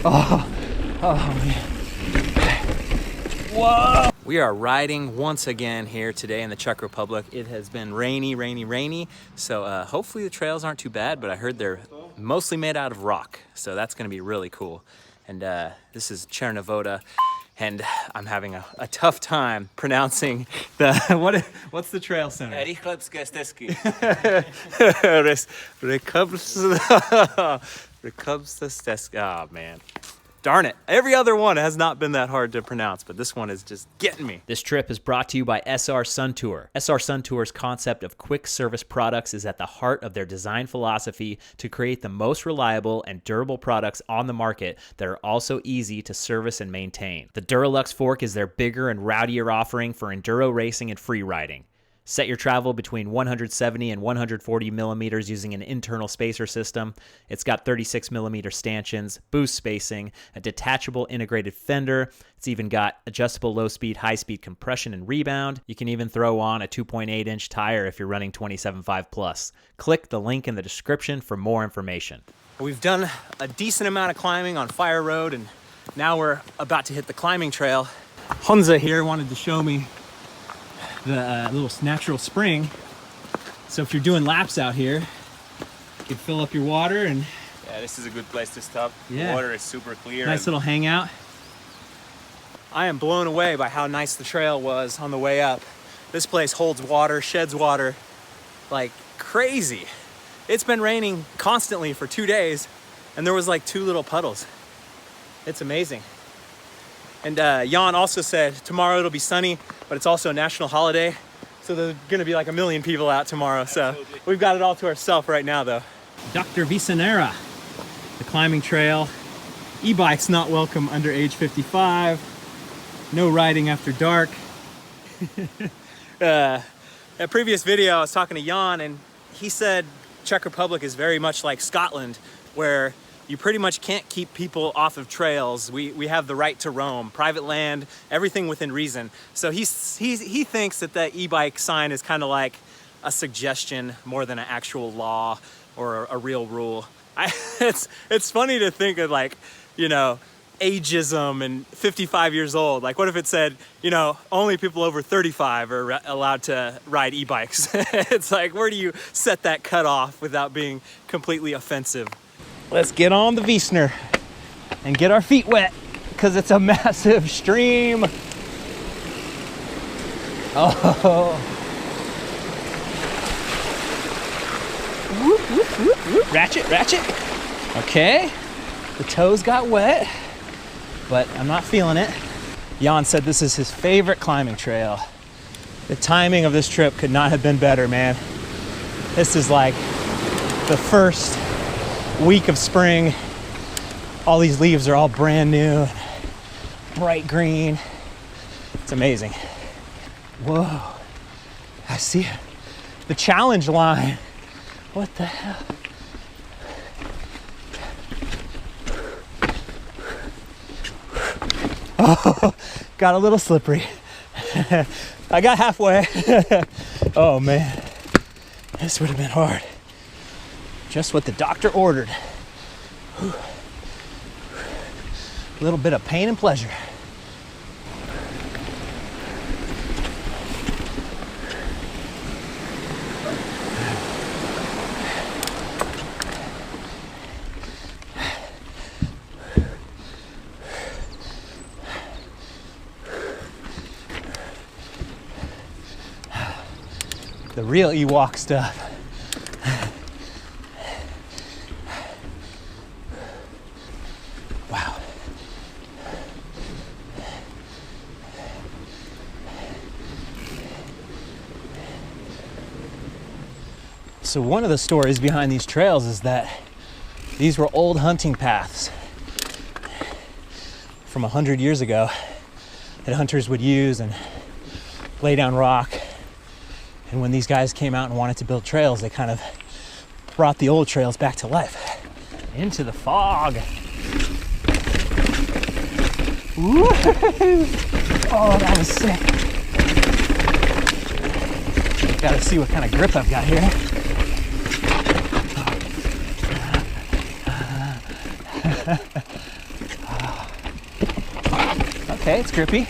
Oh, man. Whoa! We are riding once again here today in the Czech Republic. It has been rainy, so hopefully the trails aren't too bad, but I heard they're mostly made out of rock, so that's gonna be really cool. And this is Černovoda, and I'm having a tough time pronouncing the, what's the trail center? Rychlebské Stezky. Rychlebské Stezky, oh man. Darn it. Every other one has not been that hard to pronounce, but this one is just getting me. This trip is brought to you by SR Suntour. SR Suntour's concept of quick service products is at the heart of their design philosophy to create the most reliable and durable products on the market that are also easy to service and maintain. The Duralux fork is their bigger and rowdier offering for enduro racing and free riding. Set your travel between 170 and 140 millimeters using an internal spacer system. It's got 36 millimeter stanchions, boost spacing, a detachable integrated fender. It's even got adjustable low-speed, high-speed compression and rebound. You can even throw on a 2.8-inch tire if you're running 27.5 plus. Click the link in the description for more information. We've done a decent amount of climbing on Fire Road, and now we're about to hit the climbing trail. Honza here wanted to show me the little natural spring. So if you're doing laps out here, you can fill up your water and... Yeah, this is a good place to stop. Yeah. The water is super clear. Nice little hangout. I am blown away by how nice the trail was on the way up. This place holds water, sheds water like crazy. It's been raining constantly for 2 days, and there was like 2 little puddles. It's amazing. And Jan also said tomorrow it'll be sunny, but it's also a national holiday. So there's gonna be like 1 million people out tomorrow. So we've got it all to ourselves right now though. Dr. Visanera, the climbing trail. E-bikes not welcome under age 55. No riding after dark. A previous video I was talking to Jan, and he said Czech Republic is very much like Scotland, where you pretty much can't keep people off of trails. We have the right to roam, private land, everything within reason. So he thinks that the e-bike sign is kind of like a suggestion more than an actual law or a real rule. It's funny to think of, like, you know, ageism and 55 years old. Like, what if it said, you know, only people over 35 are allowed to ride e-bikes? It's like, where do you set that cutoff without being completely offensive? Let's get on the Wiesner and get our feet wet because it's a massive stream. Oh. Whoop, whoop, whoop, whoop. Ratchet, ratchet. Okay, the toes got wet, but I'm not feeling it. Jan said this is his favorite climbing trail. The timing of this trip could not have been better, man. This is like the first week of spring. All these leaves are all brand new, bright green. It's amazing. Whoa, I see the challenge line. What the hell? Oh, got a little slippery. I got halfway. Oh man, this would have been hard. Just what the doctor ordered. Whew. A little bit of pain and pleasure. The real Ewok stuff. Wow. So one of the stories behind these trails is that these were old hunting paths from 100 years ago that hunters would use and lay down rock. And when these guys came out and wanted to build trails, they kind of brought the old trails back to life. Into the fog. Woo! Oh, that was sick. Gotta see what kind of grip I've got here. Okay, it's grippy.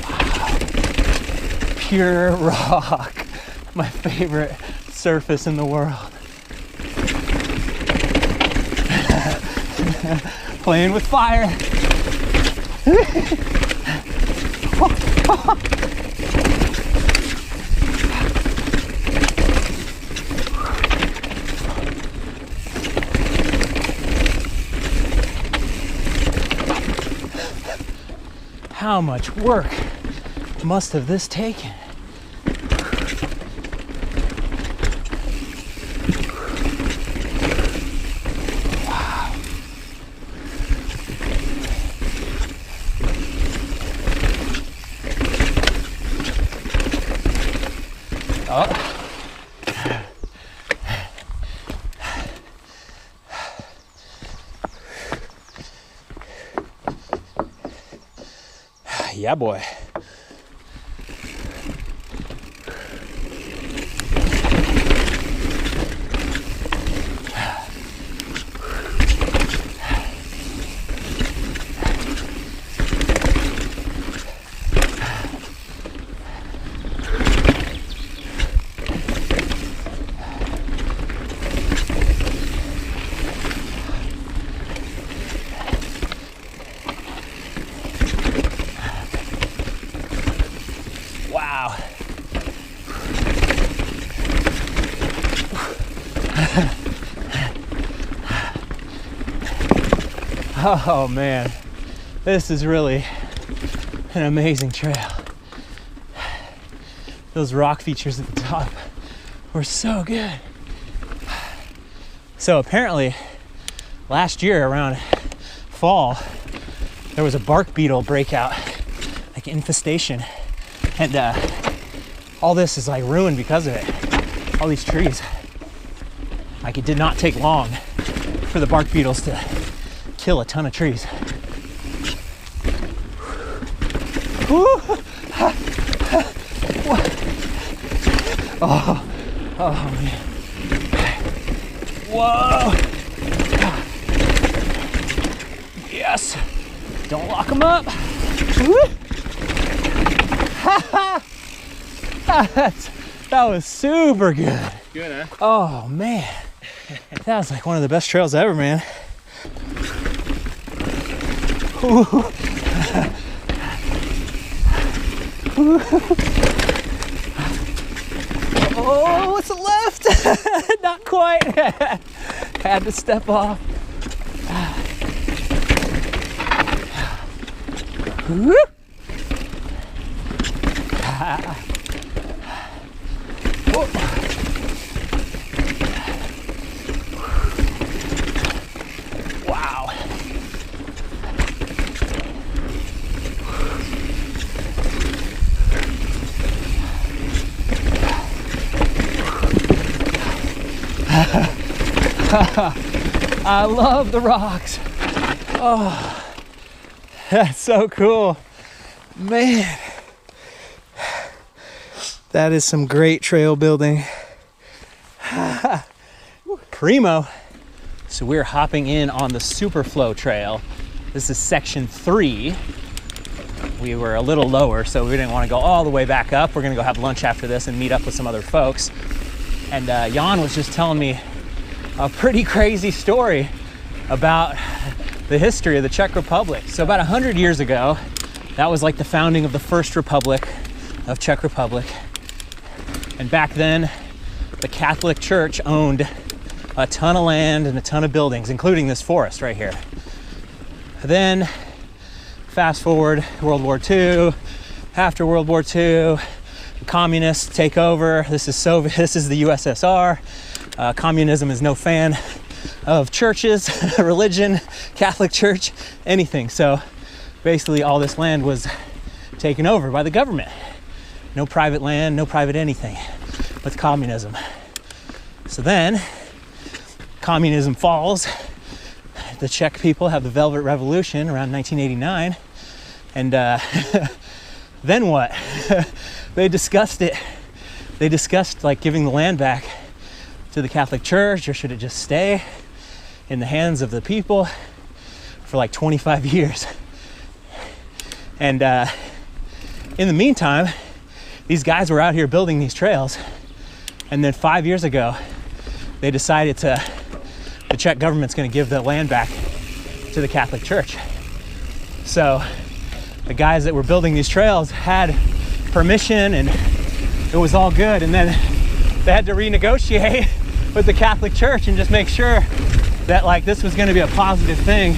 Wow. Pure rock. My favorite surface in the world. Playing with fire. How much work must have this taken? Wow. Oh. Yeah, boy. Wow. Oh man, this is really an amazing trail. Those rock features at the top were so good. So apparently last year around fall, there was a bark beetle breakout, like infestation. And all this is like ruined because of it. All these trees. Like it did not take long for the bark beetles to kill a ton of trees. Oh man. Whoa. Yes. Don't lock them up. That was super good. Good, huh? Oh man, that was like one of the best trails ever, man. Oh, what's the left? Not quite. Had to step off. Wow. I love the rocks. Oh, that's so cool. Man, that is some great trail building. Primo. So we're hopping in on the Superflow Trail. This is section 3. We were a little lower, so we didn't want to go all the way back up. We're gonna go have lunch after this and meet up with some other folks. And Jan was just telling me a pretty crazy story about the history of the Czech Republic. So about 100 years ago, that was like the founding of the first republic of Czech Republic. And back then, the Catholic Church owned a ton of land and a ton of buildings, including this forest right here. Then, fast forward, World War II. After World War II, the communists take over. This is the USSR. Communism is no fan of churches, religion, Catholic Church, anything. So basically all this land was taken over by the government. No private land, no private anything with communism. So then communism falls. The Czech people have the Velvet Revolution around 1989. And then what? They discussed it. They discussed like giving the land back to the Catholic Church, or should it just stay? in the hands of the people for like 25 years. And in the meantime, these guys were out here building these trails. And then 5 years ago, they decided the Czech government's going to give the land back to the Catholic Church. So the guys that were building these trails had permission and it was all good. And then they had to renegotiate with the Catholic Church and just make sure that like this was going to be a positive thing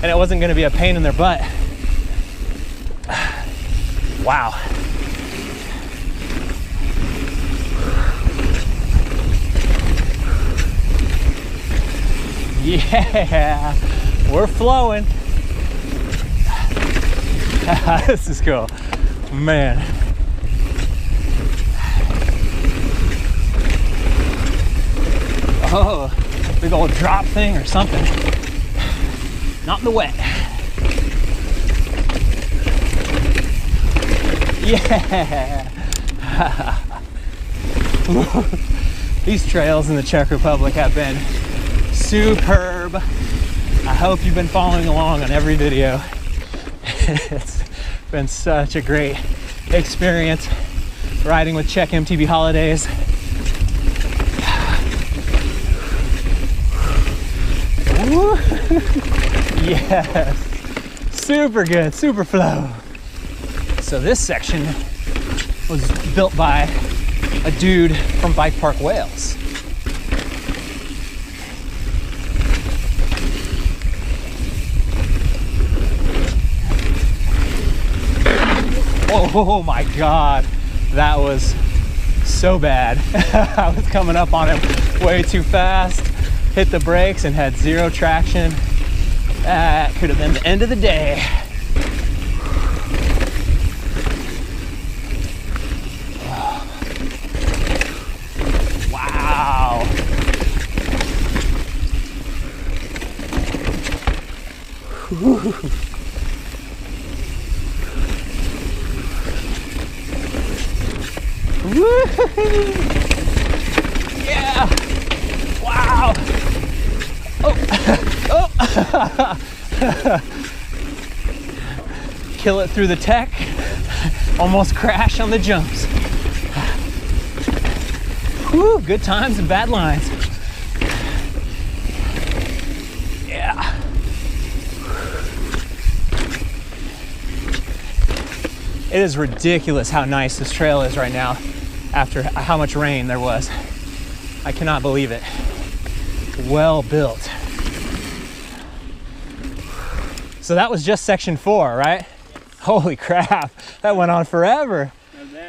and it wasn't going to be a pain in their butt. Wow. Yeah, we're flowing. This is cool, man. Oh, big old drop thing or something. Not in the wet. Yeah. These trails in the Czech Republic have been superb. I hope you've been following along on every video. It's been such a great experience riding with Czech MTB Holidays. Yes, super good, super flow. So this section was built by a dude from Bike Park, Wales. Oh my God, that was so bad. I was coming up on it way too fast, hit the brakes and had zero traction. That could have been the end of the day. Wow. Whew. Yeah. Wow. Oh. Oh. Kill it through the tech. Almost crash on the jumps. Whew, good times and bad lines. Yeah. It is ridiculous how nice this trail is right now after how much rain there was. I cannot believe it. Well built. So that was just section 4, right? Yes. Holy crap, that went on forever.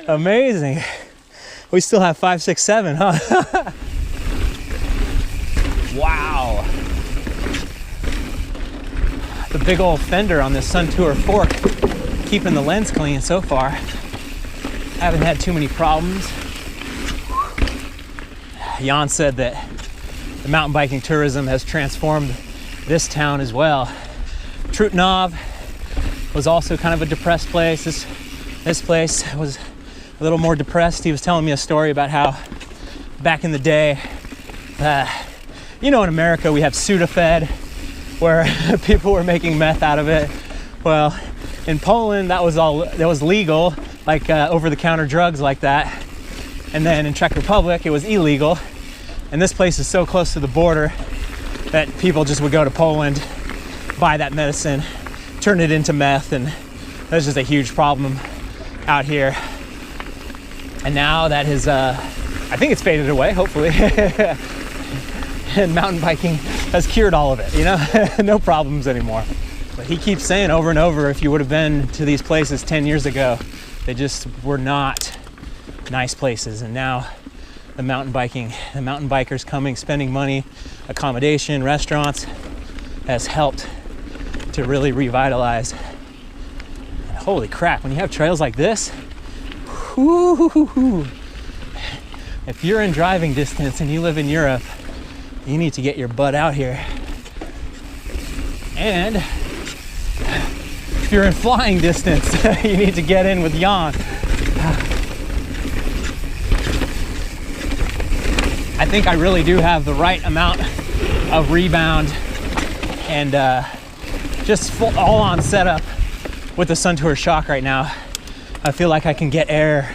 Amazing. We still have 5, 6, 7, huh? Wow. The big old fender on this Suntour fork, keeping the lens clean so far. Haven't had too many problems. Jan said that the mountain biking tourism has transformed this town as well. Trutnov was also kind of a depressed place. This place was a little more depressed. He was telling me a story about how back in the day, you know, in America we have Sudafed, where people were making meth out of it. Well, in Poland that was legal, like over-the-counter drugs like that. And then in Czech Republic it was illegal. And this place is so close to the border that people just would go to Poland, buy that medicine, turn it into meth, and that's just a huge problem out here. And now that is, I think it's faded away, hopefully. And mountain biking has cured all of it, you know? No problems anymore. But he keeps saying over and over, if you would have been to these places 10 years ago, they just were not nice places. And now the mountain bikers coming, spending money, accommodation, restaurants, has helped to really revitalize. Holy crap, when you have trails like this, whoo, if you're in driving distance and you live in Europe, you need to get your butt out here. And if you're in flying distance, you need to get in with Jan. I think I really do have the right amount a rebound and just full all-on setup with the Suntour shock right now. I feel like I can get air,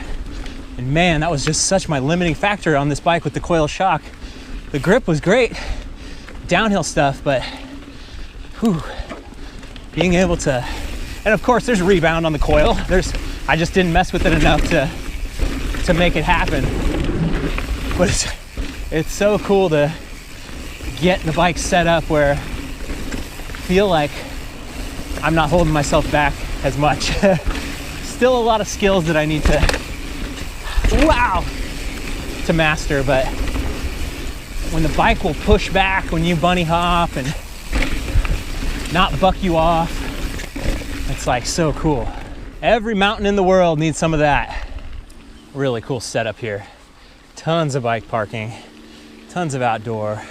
and man, that was just such my limiting factor on this bike with the coil shock. The grip was great, downhill stuff, but whew, being able to, and of course there's rebound on the coil. I just didn't mess with it enough to make it happen. But it's so cool to get the bike set up where I feel like I'm not holding myself back as much. Still a lot of skills that I need to master, but when the bike will push back when you bunny hop and not buck you off, it's like so cool. Every mountain in the world needs some of that. Really cool setup here. Tons of bike parking, tons of outdoor.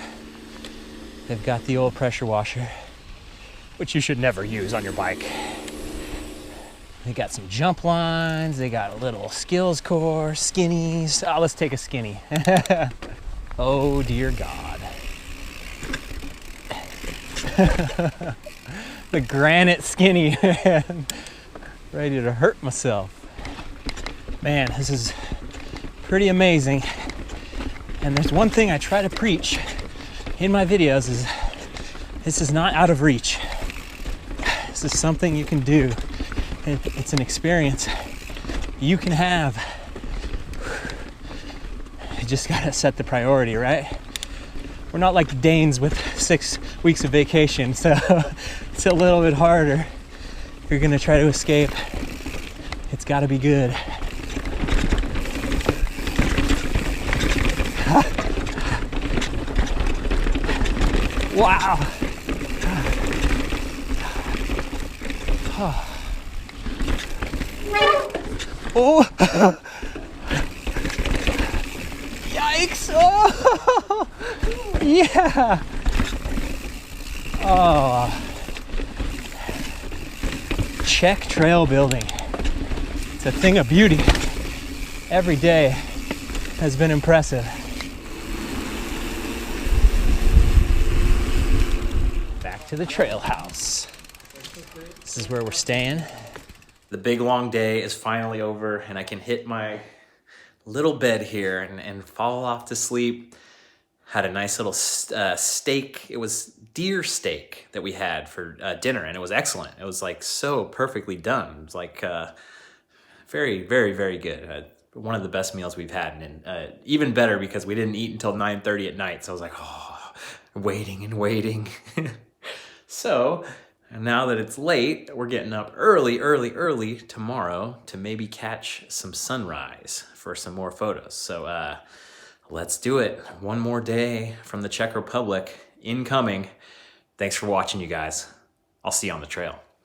They've got the old pressure washer, which you should never use on your bike. They got some jump lines. They got a little skills course, skinnies. Oh, let's take a skinny. Oh, dear God. The granite skinny, man. Ready to hurt myself. Man, this is pretty amazing. And there's one thing I try to preach in my videos is this is not out of reach. This is something you can do. It's an experience you can have. You just gotta set the priority, right? We're not like the Danes with 6 weeks of vacation, so it's a little bit harder. If you're gonna try to escape, it's gotta be good. Wow. Oh. Yikes. Oh. Yeah. Oh. Czech trail building. It's a thing of beauty. Every day has been impressive. Back to the trail house. This is where we're staying. The big long day is finally over and I can hit my little bed here and fall off to sleep. Had a nice little steak. It was deer steak that we had for dinner, and it was excellent. It was like so perfectly done. It was like very, very, very good. One of the best meals we've had, and even better because we didn't eat until 9:30 at night. So I was like, oh, waiting and waiting. So now that it's late, we're getting up early tomorrow to maybe catch some sunrise for some more photos. So let's do it. One more day from the Czech Republic incoming. Thanks for watching, you guys. I'll see you on the trail.